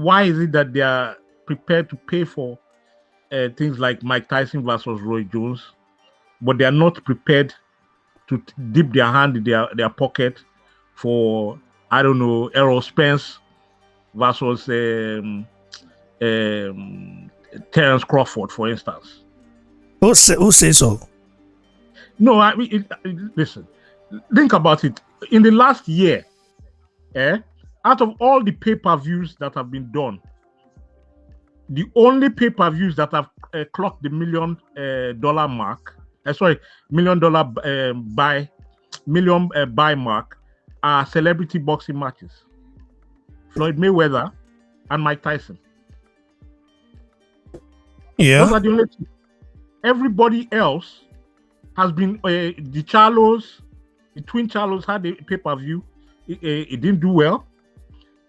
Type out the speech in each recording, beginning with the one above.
why is it that they are prepared to pay for things like Mike Tyson versus Roy Jones, but they are not prepared to dip their hand in their pocket for, I don't know, Errol Spence versus Terence Crawford, for instance? Who says so? No, I mean, listen, think about it. In the last year, out of all the pay-per-views that have been done, the only pay-per-views that have clocked the $1 million mark, $1 million buy mark, are celebrity boxing matches. Floyd Mayweather and Mike Tyson. Yeah. Those are the only two. Everybody else has been the Charlos, the twin Charlos had a pay-per-view. It didn't do well.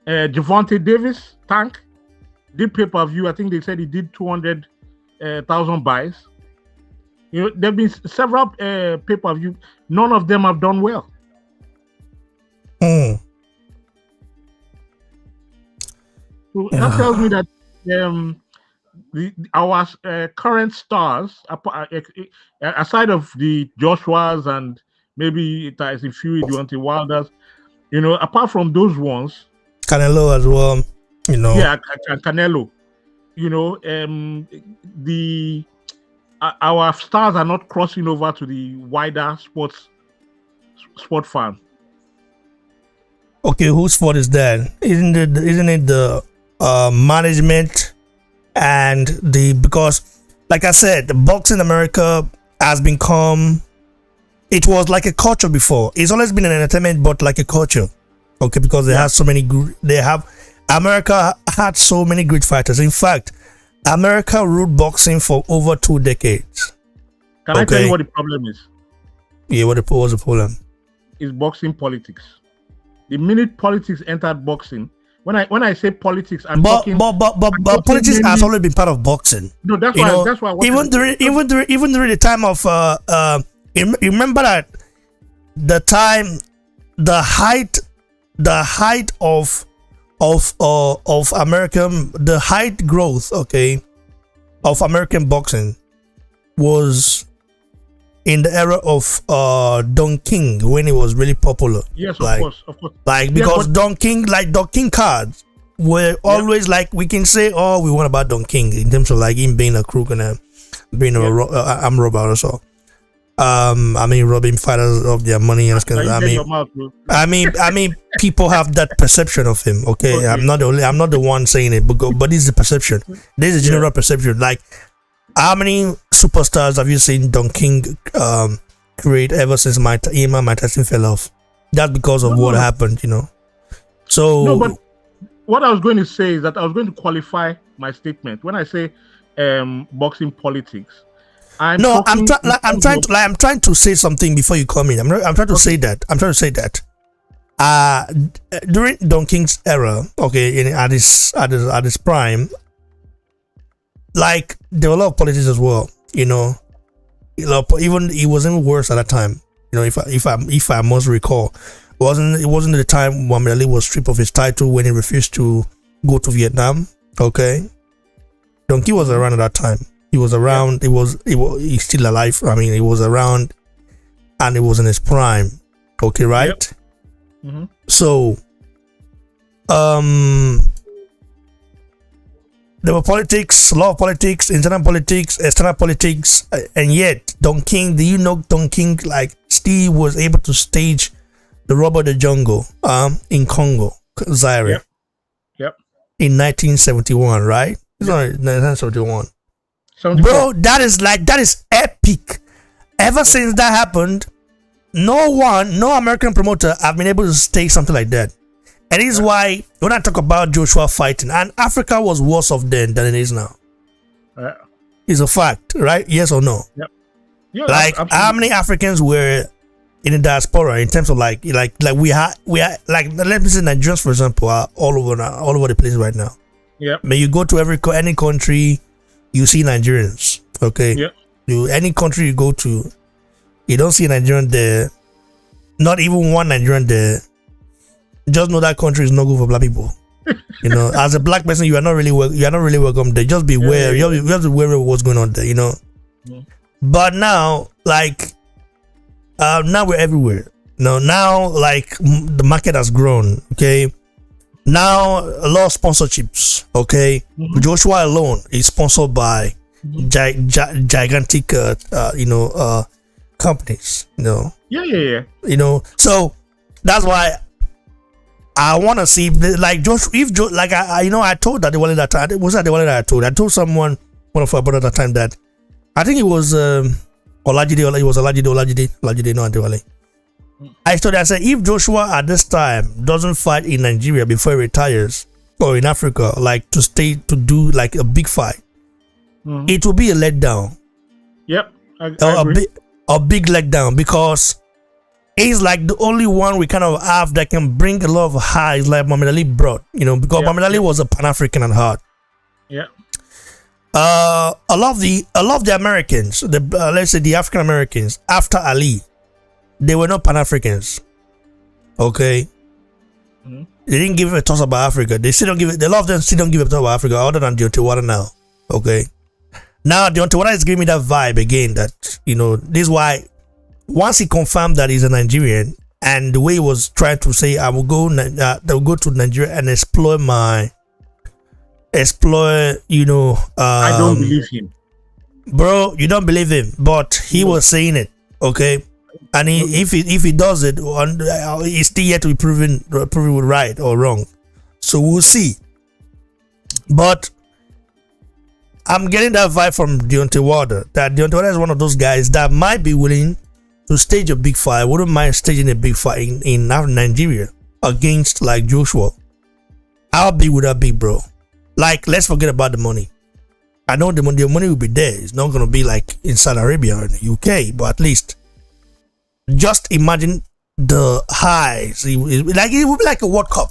Gervonta Davis, Tank, did pay-per-view. I think they said he did 200,000 buys. You know, there have been several pay-per-view. None of them have done well. Mm. So that tells me that our current stars, aside of the Joshuas and maybe Tyson Fury, Deontay Wilders, you know, apart from those ones, Canelo as well, you know. Yeah, and Canelo, you know, our stars are not crossing over to the wider sport fan. Okay, whose fault is that? Isn't it the management and because, like I said, the boxing in America has become, it was like a culture before. It's always been an entertainment, but like a culture. Okay, because they have so many. America had so many great fighters. In fact, America ruled boxing for over 2 decades. Can I tell you what the problem is? Yeah, what was the problem? It's boxing politics. The minute politics entered boxing, when I say politics, I'm talking. But politics has always been part of boxing. No, that's why. Even during the time of remember that the time, the height of American, the height growth, okay, of American boxing was in the era of Don King, when it was really popular. Yes, like, of course. Like, because Don King cards were always like, we can say, oh, we want about Don King in terms of like him being a crook and being arm robber or so. I mean, robbing fighters of their money and I mean, people have that perception of him. Okay, I'm not the one saying it, but this is the perception. This is a general perception. Like, how many superstars have you seen Don King create ever since Mike Tyson fell off? That's because of what happened, you know. So no, but what I was going to say is that I was going to qualify my statement when I say boxing politics. I'm trying to say something before you come in. I'm trying to say that. During Don King's era, okay, at his prime, like, there were a lot of politics as well. You know, even it wasn't worse at that time. You know, if I must recall, it wasn't the time Muhammad Ali was stripped of his title when he refused to go to Vietnam. Okay, Don King was around at that time. He was around. He's still alive. I mean, he was around, and it was in his prime. Okay, right? Yep. Mm-hmm. So, there were politics, a lot of politics, internal politics, external politics, and yet Don King. Do you know Don King? Like, Steve was able to stage the Rob of the Jungle, in Congo, Zaire, Yep. in 1971, right? Sorry, 1971. Bro, that is epic. Ever since that happened, no American promoter have been able to stage something like that. And this is why when I talk about Joshua fighting, and Africa was worse off then than it is now. It's a fact, right? Yes or no? Yep. Yeah, like, how many Africans were in the diaspora in terms of like we are like, let me say Nigerians, for example, are all over the place right now. Yeah. When you go to any country, you see Nigerians. Okay. Yeah. Any country you go to, you don't see a Nigerian there. Not even one Nigerian there. Just know that country is not good for black people. You know, as a black person, you are not really welcome there. Just beware. You have to be aware of what's going on there. You know. But now, like, now we're everywhere. No, now like the market has grown. Okay, now a lot of sponsorships. Okay, Joshua alone is sponsored by gigantic, companies. You know. Yeah. You know, so that's why I want to see, like, Josh. I told that the wallet that time. Was that the wallet that I told? I told someone, one of our brothers at that time, that I think it was Olajide. It was Olajide, not Adewale. I said, if Joshua at this time doesn't fight in Nigeria before he retires, or in Africa, like to stay to do like a big fight, it will be a letdown. Yep, I agree. A big letdown, because he's like the only one we kind of have that can bring a lot of highs like Muhammad Ali brought, you know, because Muhammad Ali was a Pan-African at heart. Yeah. A lot of the Americans, let's say the African Americans after Ali, they were not Pan-Africans. Okay. They didn't give a toss about Africa. They still don't give it. A lot of them still don't give a toss about Africa, other than Deontay Wilder now. Okay. Now Deontay Wilder is giving me that vibe again. That, you know, this is why once he confirmed that he's a Nigerian, and the way he was trying to say, I will go to Nigeria and explore, you know. I don't believe him, bro. You don't believe him, but he was saying it. Okay. And if he does it, he's still yet to be proven right or wrong. So we'll see. But I'm getting that vibe from Deontay Wilder, that Deontay Wilder is one of those guys that might be willing to stage a big fight. Wouldn't mind staging a big fight in Nigeria against like Joshua. How big would that be, bro? Like, let's forget about the money. I know the money will be there. It's not going to be like in Saudi Arabia or in the UK, but at least just imagine the highs. It would be like a World Cup.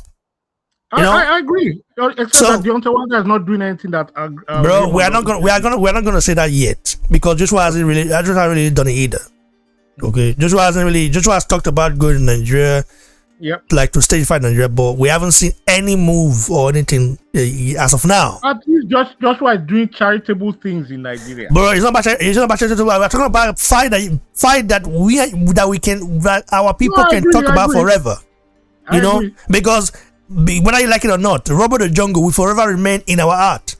I agree. Except that Deontay Wilder is not doing anything that. Bro, we're not gonna say that yet, because Joshua hasn't really done it either. Okay, Joshua has talked about going to Nigeria. Yep. Like to stage fight Nigeria, but we haven't seen any move or anything as of now. At least Joshua is doing charitable things in Nigeria. Bro, it's not about charitable. We're talking about a fight that our people can talk about forever. You know, because whether you like it or not, Robert the Jungle will forever remain in our heart.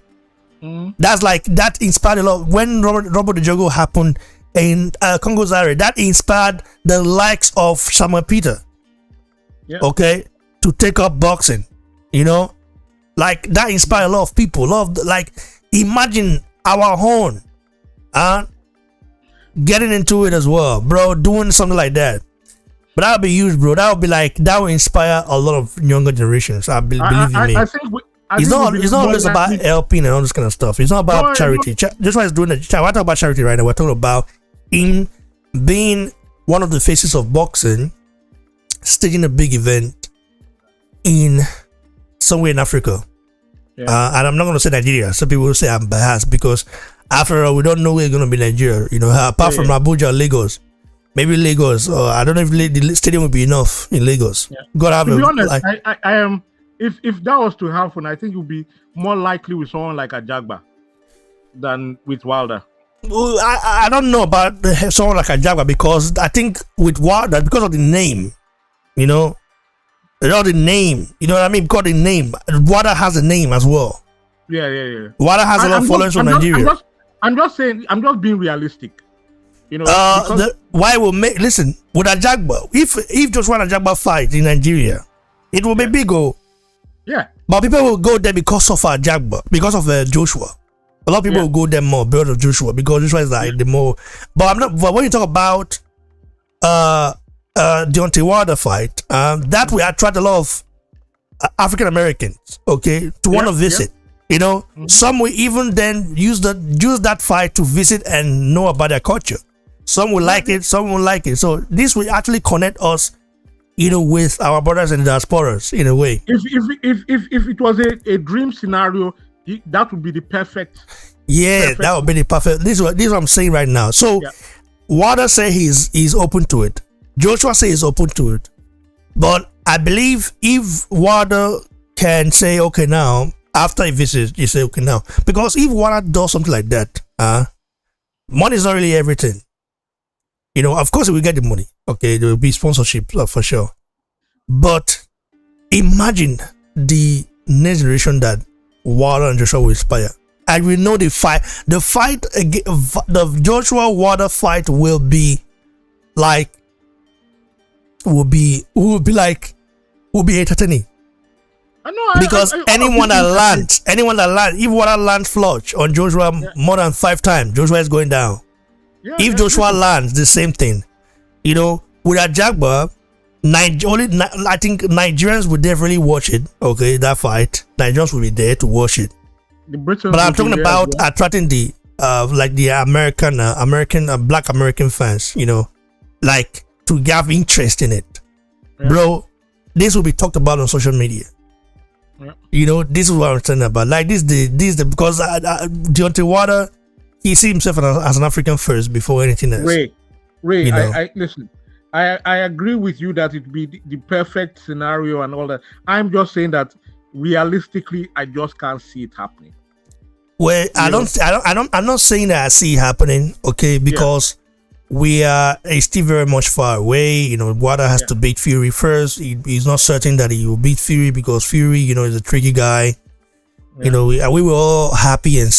That inspired a lot. When Robert the Jungle happened in Congo Zaire, that inspired the likes of Samuel Peter. Yeah. Okay, to take up boxing, you know, like that inspired a lot of people. Imagine our own, getting into it as well, bro, doing something like that. But that would be huge, bro. That will inspire a lot of younger generations. Believe me. I think it's not always about helping and all this kind of stuff. It's not about charity. That's why it's doing it. We're talking about charity right now. We're talking about him being one of the faces of boxing, staging a big event in somewhere in Africa. And I'm not going to say Nigeria. Some people will say I'm biased, because after all, we don't know where it's going to be Nigeria, you know, apart from Abuja or Lagos. Maybe Lagos, or I don't know if the stadium will be enough in Lagos. To be honest, I am. If that was to happen, I think it would be more likely with someone like Ajagba than with Wilder. Well, I don't know about someone like Ajagba, because I think with Wilder, because of the name, you know, the name, you know what I mean? Because the name, Wilder has a name as well. Yeah. Wilder has a lot of followers from Nigeria. I'm just saying, I'm just being realistic. You know, why will make listen with Ajagba? If Joshua and Ajagba fight in Nigeria, it will be big. Yeah, but people will go there because of Ajagba, because of Joshua. A lot of people will go there more because of Joshua, because Joshua is like the more. But when you talk about Deontay Wilder fight, that will attract a lot of African Americans, okay, to want to visit. You know, some will even then use that fight to visit and know about their culture. Some will like it, some won't like it. So this will actually connect us, you know, with our brothers and diasporas in a way. If it was a dream scenario, that would be the perfect. Yeah, that would be the perfect. This is what I'm saying right now. So Wilder say he's open to it. Joshua say he's open to it. But I believe if Wilder can say, okay, now after he visits, you say, okay, now, because if Wahab does something like that, money is not really everything. Of course, we get the money. Okay, there will be sponsorship for sure. But imagine the next generation that Wilder and Joshua will inspire. And we know the fight again, the Joshua Wilder fight will be entertaining. Because anyone that lands, if Wilder lands flush on Joshua more than 5 times, Joshua is going down. If Joshua lands the same thing, with Ajagba, I think Nigerians would definitely watch it. Okay, that fight, Nigerians will be there to watch it. But I'm talking about attracting the American Black American fans. To have interest in it, bro. This will be talked about on social media. This is what I'm talking about. Because Deontay Wilder, he sees himself as an African first before anything else. Ray, I listen. I agree with you that it be the perfect scenario and all that. I'm just saying that realistically, I just can't see it happening. Well, I'm not saying that I see it happening. Okay, because we are still very much far away. Wilder has to beat Fury first. He's not certain that he will beat Fury because Fury, is a tricky guy. We were all happy and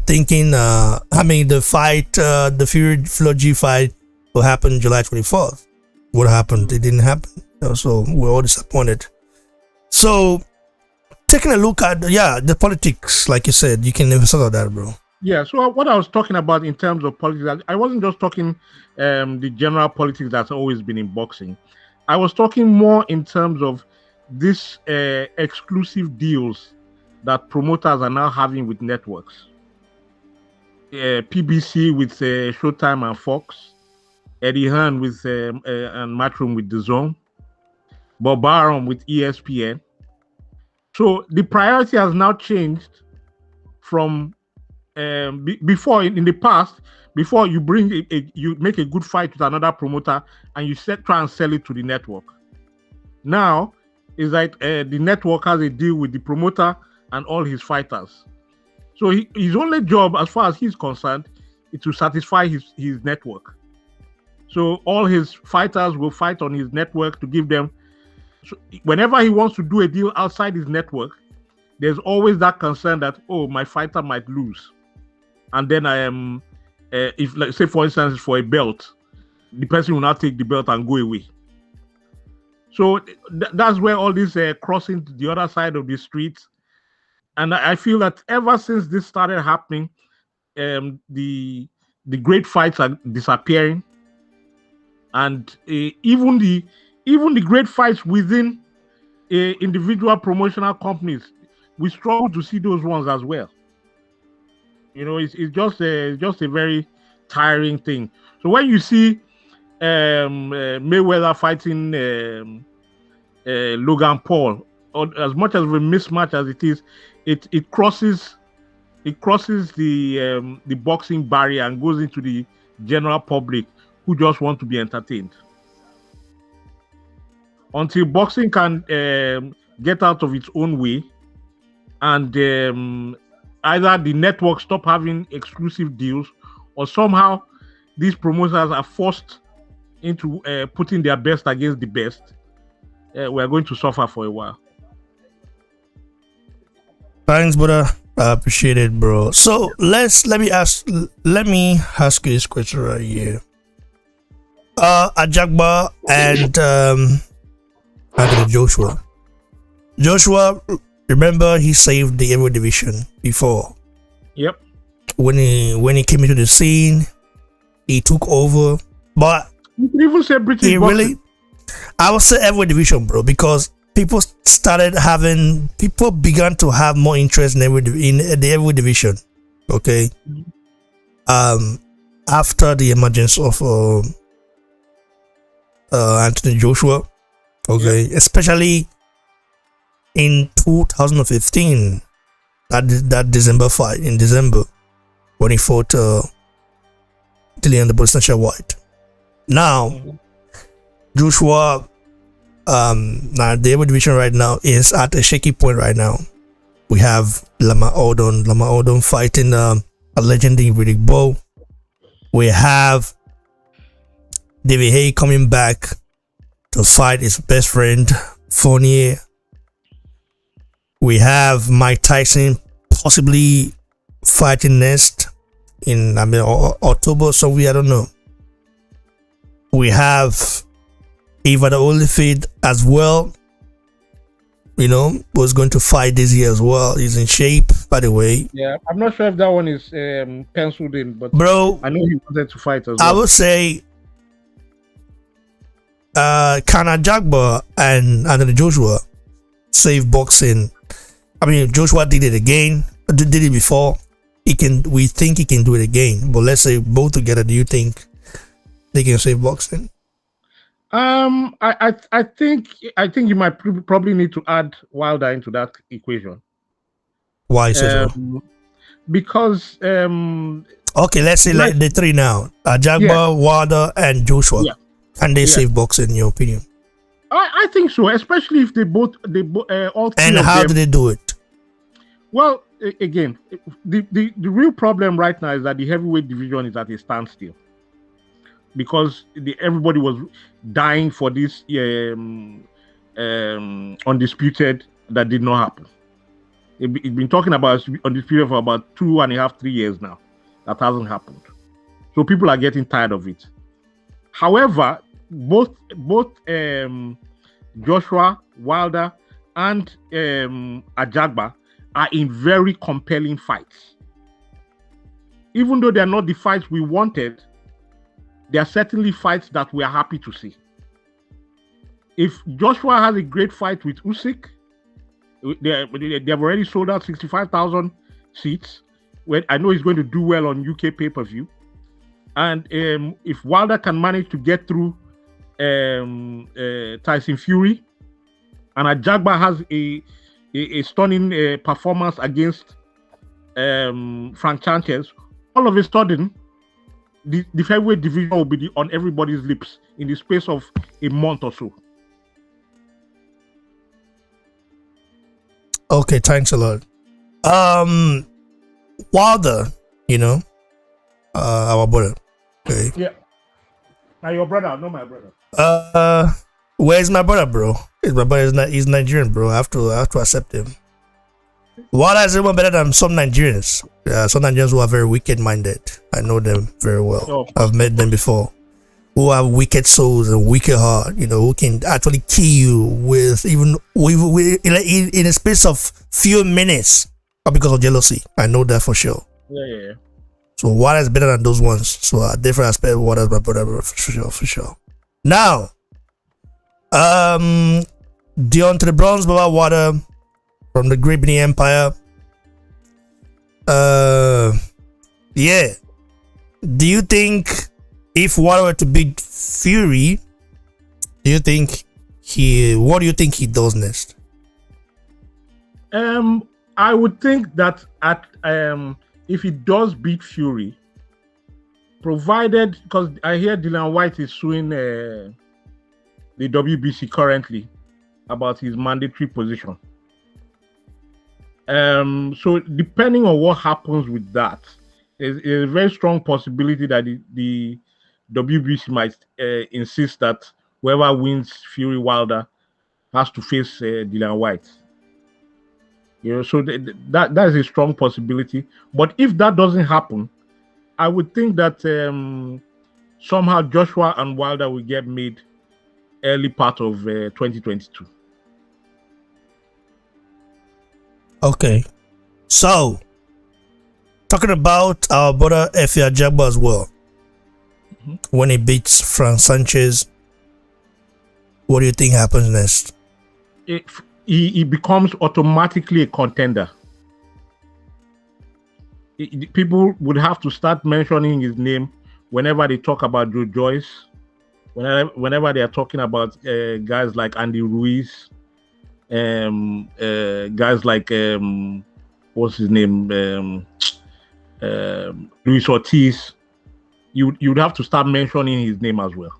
thinking, the fight, the Fury Floyd G fight will happen July 24th. What happened? It didn't happen. So we're all disappointed. So taking a look at the politics, like you said, you can never sort that, bro. Yeah, so what I was talking about in terms of politics, I wasn't just talking the general politics that's always been in boxing. I was talking more in terms of this exclusive deals that promoters are now having with networks. PBC with Showtime and Fox, Eddie Hearn with and Matchroom with DAZN, Bob Arum with ESPN. So the priority has now changed from before. In the past, before you bring you make a good fight with another promoter and you try and sell it to the network. Now it's like the network has a deal with the promoter and all his fighters. So his only job, as far as he's concerned, is to satisfy his network. So all his fighters will fight on his network to give them. So whenever he wants to do a deal outside his network, there's always that concern that, oh, my fighter might lose. And then I am, if, like, say, for instance, for a belt, the person will not take the belt and go away. So that's where all this crossing to the other side of the street. And I feel that ever since this started happening, the great fights are disappearing. And even the great fights within individual promotional companies, we struggle to see those ones as well. It's just a very tiring thing. So when you see Mayweather fighting Logan Paul, or as much as a mismatch as it is, it crosses the boxing barrier and goes into the general public who just want to be entertained. Until boxing can get out of its own way, and either the network stop having exclusive deals, or somehow these promoters are forced into putting their best against the best, we're going to suffer for a while. Thanks, brother. I appreciate it, bro. So let me ask you this question right here. Ajagba and Joshua. Joshua, remember he saved the heavyweight division before. Yep. When he came into the scene, he took over. But you can even say British boxing. Really, I would say heavyweight division, bro, because people began to have more interest in the heavyweight division. Okay. After the emergence of Anthony Joshua. Okay, yep. Especially in 2015, that December fight in December when he fought Dillian the Presidential White. Now, Joshua Now the heavyweight division right now is at a shaky point right now. We have Lamar Odom fighting a legendary Riddick Bowe. We have David Haye coming back to fight his best friend Fournier. We have Mike Tyson possibly fighting next in October, so I don't know. We have Evander Holyfield as well. Was going to fight this year as well. He's in shape, by the way. Yeah, I'm not sure if that one is penciled in, but bro, I know he wanted to fight as well. I would say Efe Ajagba and Anthony Joshua save boxing. I mean, Joshua did it again. Did it before. We think he can do it again. But let's say both together. Do you think they can save boxing? I think you might probably need to add Wilder into that equation. Why so? Because okay, let's say like the three now: Ajagba, Wilder, and Joshua. Yeah. Can they save boxing in your opinion? I think so, especially if they both all three. And how do they do it? Well, again, the real problem right now is that the heavyweight division is at a standstill. Because everybody was dying for this undisputed that did not happen. It's been talking about undisputed for about 2.5, 3 years now. That hasn't happened. So people are getting tired of it. However, both Joshua, Wilder, and Ajagba are in very compelling fights. Even though they are not the fights we wanted, there are certainly fights that we are happy to see. If Joshua has a great fight with Usyk, they have already sold out 65,000 seats. Well, I know he's going to do well on UK pay-per-view. And if Wilder can manage to get through Tyson Fury, and Ajagba has a stunning performance against Frank Sanchez, all of a sudden, the heavyweight division will be on everybody's lips in the space of a month or so. Okay, thanks a lot. Wilder, our brother. Okay. Yeah. Now your brother, not my brother. Where's my brother, bro? My brother he's Nigerian, bro. I have to accept him. Wilder is even better than some Nigerians. Some Nigerians who are very wicked-minded. I know them very well. Oh. I've met them before. Who have wicked souls and wicked heart. Who can actually kill you with in a space of few minutes, or because of jealousy. I know that for sure. Yeah. So Wilder is better than those ones. So a different aspect of Wilder is my brother, for sure. Now, Deontay Bronze Baba Wilder from the Great Britain Empire. Yeah. Do you think if Wilder were to beat Fury, what do you think he does next? I would think that if he does beat Fury, provided, because I hear Dillian Whyte is suing the WBC currently about his mandatory position. So depending on what happens with that, there's a very strong possibility that the WBC might insist that whoever wins Fury Wilder has to face Dillian Whyte. So that is a strong possibility. But if that doesn't happen, I would think that somehow Joshua and Wilder will get made early part of 2022. Okay, so talking about our brother Efe Ajagba as well. Mm-hmm. When he beats Frank Sanchez, what do you think happens next? He becomes automatically a contender. People would have to start mentioning his name whenever they talk about Joe Joyce, whenever they are talking about guys like Andy Ruiz, guys like what's his name, Luis Ortiz. You'd have to start mentioning his name as well.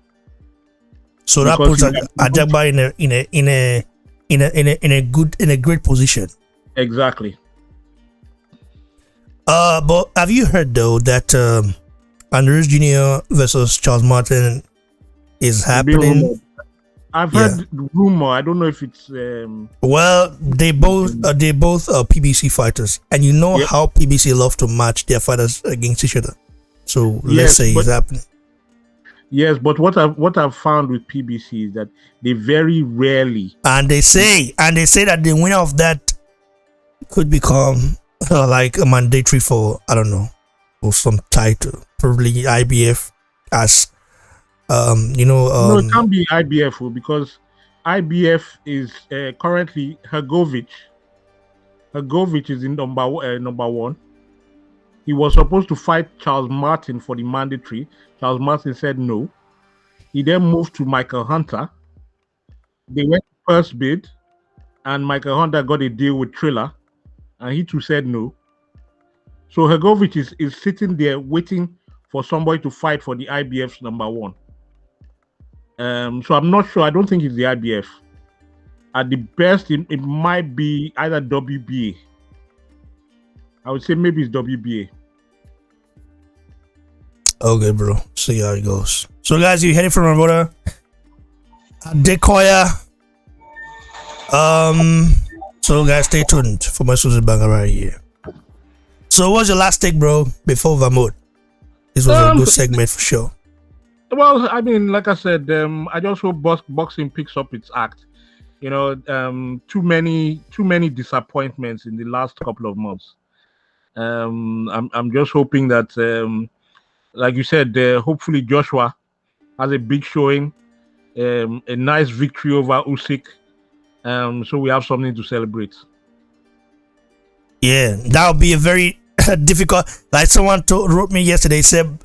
So that Because puts Ajagba in a great position. exactly. But have you heard though that Andrews Jr. versus Charles Martin is happening? I've heard rumor. I don't know if it's well, they both PBC fighters, and you know how PBC love to match their fighters against each other. So let's say it's happening. Yes, but what I've found with PBC is that they very rarely, and they say that the winner of that could become like a mandatory for, I don't know, or some title, probably IBF as no, it can't be IBF because IBF is currently Hergovich. Hergovich is in number one. He was supposed to fight Charles Martin for the mandatory. Charles Martin said no. He then moved to Michael Hunter. They went to first bid, and Michael Hunter got a deal with Triller, and he too said no. So Hergovich is sitting there waiting for somebody to fight for the IBF's number one. So I'm not sure. I don't think it's the IBF. At the best, it might be either WBA. I would say maybe it's WBA. Okay, bro. See how it goes. So, guys, you heading from my brother Dekoya. So, guys, stay tuned for my Susan Banger right here. So, what's your last take, bro? Before Vermouth, this was a good segment for sure. Well, I mean, like I said, I just hope boxing picks up its act. You know, too many disappointments in the last couple of months. I'm just hoping that, like you said, hopefully Joshua has a big showing, a nice victory over Usyk, so we have something to celebrate. Yeah, that would be a very difficult. Like someone wrote me yesterday, said,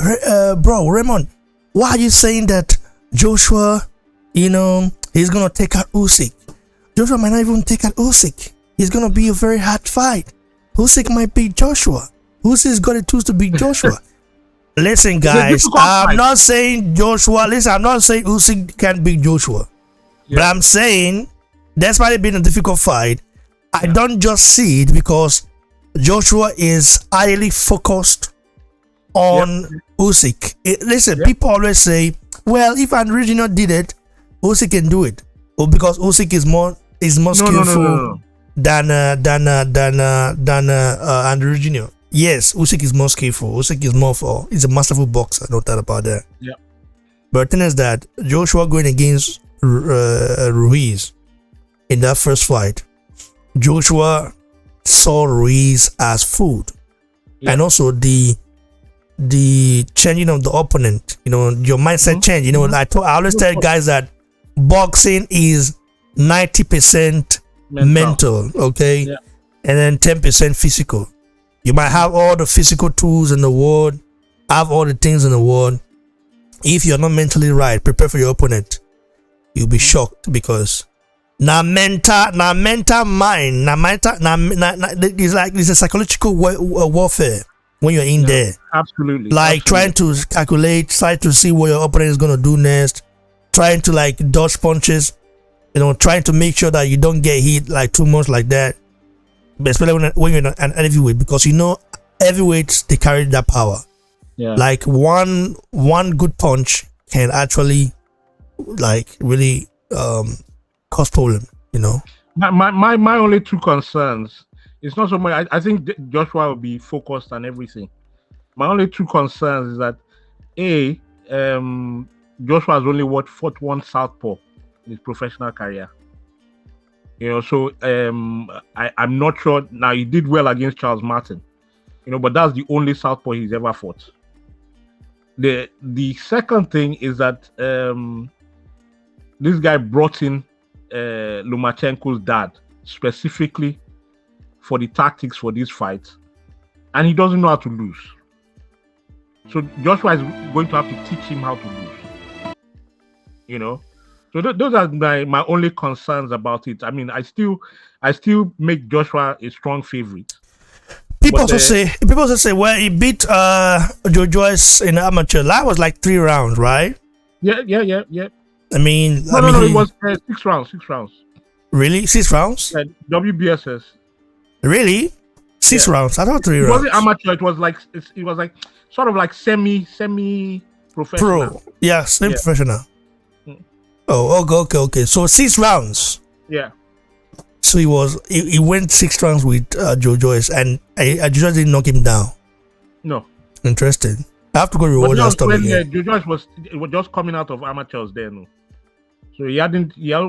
"Bro, Raymond, why are you saying that Joshua, he's gonna take out Usyk? Joshua might not even take out Usyk. It's gonna be a very hard fight. Usyk might beat Joshua. Usyk's got the tools to beat Joshua." Listen, guys, I'm not saying Usyk can beat Joshua, but I'm saying despite it being a difficult fight, I don't just see it because Joshua is highly focused on Usyk. Listen, people always say, "Well, if Andrew Jr. did it, Usyk can do it," or because Usyk is more skillful than Andrew Jr. Yes, Usyk is more skillful. Usyk is he's a masterful boxer, no doubt about that. Yeah. But the thing is that Joshua going against Ruiz in that first fight, Joshua saw Ruiz as food, and also the changing of the opponent. Your mindset change. I always tell guys that boxing is 90% mental, okay, and then 10% physical. You might have all the physical tools in the world, have all the things in the world. If you're not mentally right, prepare for your opponent. You'll be shocked because it's a psychological warfare when you're in there. Absolutely. Like trying to calculate, try to see what your opponent is gonna do next, trying to like dodge punches, trying to make sure that you don't get hit like too much like that. But especially when you're an heavyweight, because heavyweights, they carry that power. Yeah. Like one good punch can actually like really cause problem. My only two concerns, it's not so much. I think Joshua will be focused on everything. My only two concerns is that Joshua has only fought one southpaw in his professional career. So I'm not sure. Now, he did well against Charles Martin, but that's the only southpaw he's ever fought. The second thing is that this guy brought in Lomachenko's dad specifically for the tactics for this fight, and he doesn't know how to lose. So Joshua is going to have to teach him how to lose. So those are my only concerns about it. I mean, I still make Joshua a strong favorite. People also say, well, he beat Joe Joyce in amateur. That was like 3 rounds, right? Yeah. I mean, No, no, it was 6 rounds. 6 rounds. Really? 6 rounds? WBSS. Really? 6 rounds? I thought 3 rounds. It wasn't amateur. It was like sort of like semi professional. Pro. Yeah, semi Yeah. professional. Mm. Oh, okay. So 6 rounds. Yeah. So he went 6 rounds with Joe Joyce, and Joe Joyce didn't knock him down. No. Interesting. I have to go reward that stuff again. Joe Joyce was just coming out of amateurs there, no. So he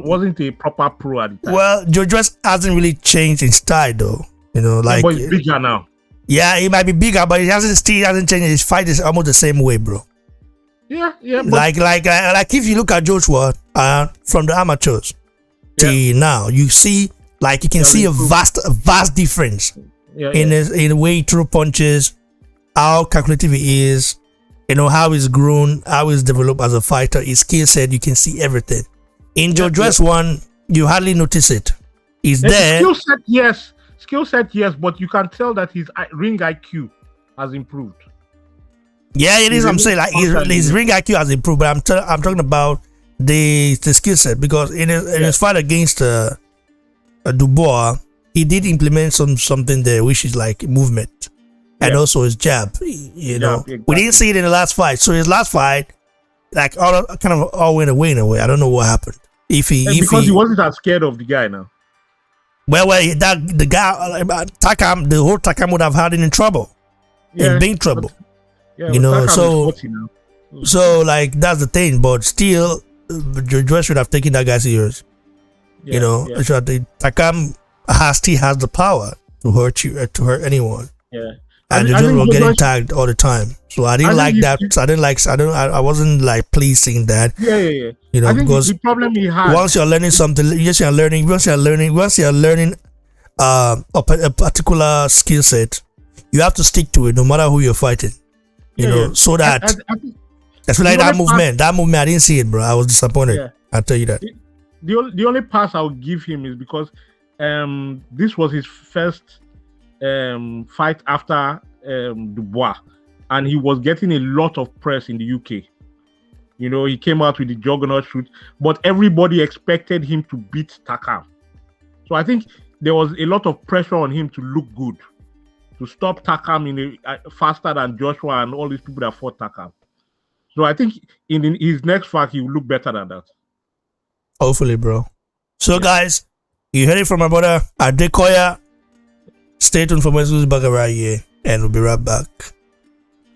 wasn't a proper pro at the time. Well, Joe Joyce hasn't really changed in style though. You know, like, but he's bigger now. Yeah, he might be bigger, but he hasn't changed. His fight is almost the same way, bro. Yeah. Like if you look at Joshua from the amateurs till now, you see, like, you can see a vast difference in the way he throws punches, how calculative he is, you know, how he's grown, how he's developed as a fighter, his skill set. You can see everything. In Joe Joyce one, you hardly notice it. He's there. Skill set, yes, but you can tell that his ring IQ has improved. Yeah, it is. I'm saying, like, his ring IQ has improved, but I'm talking about the skill set, because in his fight against Dubois, he did implement something there, which is like movement and also his jab. You know, exactly. We didn't see it in the last fight. So his last fight, like, all went away in a way. I don't know what happened. Because he wasn't as scared of the guy now. Well, the guy, Takam, the whole Takam would have had him in trouble, in big trouble. You know, so like, that's the thing. But still, Joshua should have taken that guy serious. You know, Takam still has the power to hurt you, to hurt anyone. Yeah, and Joshua was getting tagged all the time. So I didn't like that. I wasn't like pleased seeing that. Yeah. You know, because the problem he had, once you're learning something, once you're learning a particular skill set, you have to stick to it no matter who you're fighting. You know, so that I feel like that movement, I didn't see it, bro. I was disappointed. Yeah. I'll tell you that. The only pass I'll give him is because this was his first fight after Dubois, and he was getting a lot of press in the UK. You know, he came out with the juggernaut shoot, but everybody expected him to beat Takam. So I think there was a lot of pressure on him to look good, to stop Takam faster than Joshua and all these people that fought Takam. So I think in his next fight, he will look better than that. Hopefully, bro. So, guys, you heard it from my brother Adekoya. Stay tuned for my news back right here, and we'll be right back.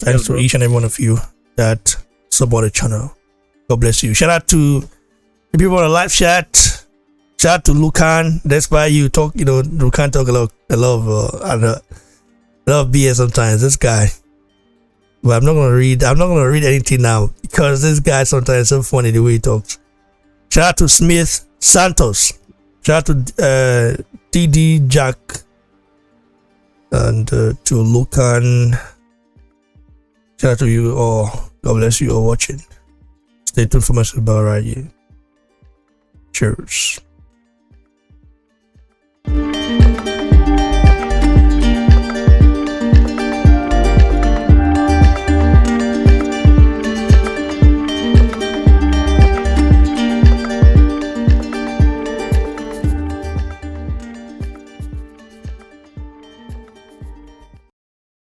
Thanks to each and every one of you that support the channel. God bless you. Shout out to the people on the live chat. Shout out to Lucan. That's why you talk. You know, Lucan talk a lot of BS sometimes. This guy. But I'm not gonna read anything now, because this guy sometimes is so funny the way he talks. Shout out to Smith Santos. Shout out to TD Jack, and to Lucan. Shout out to you all. God bless you all watching. Stay tuned for my about right here. Cheers.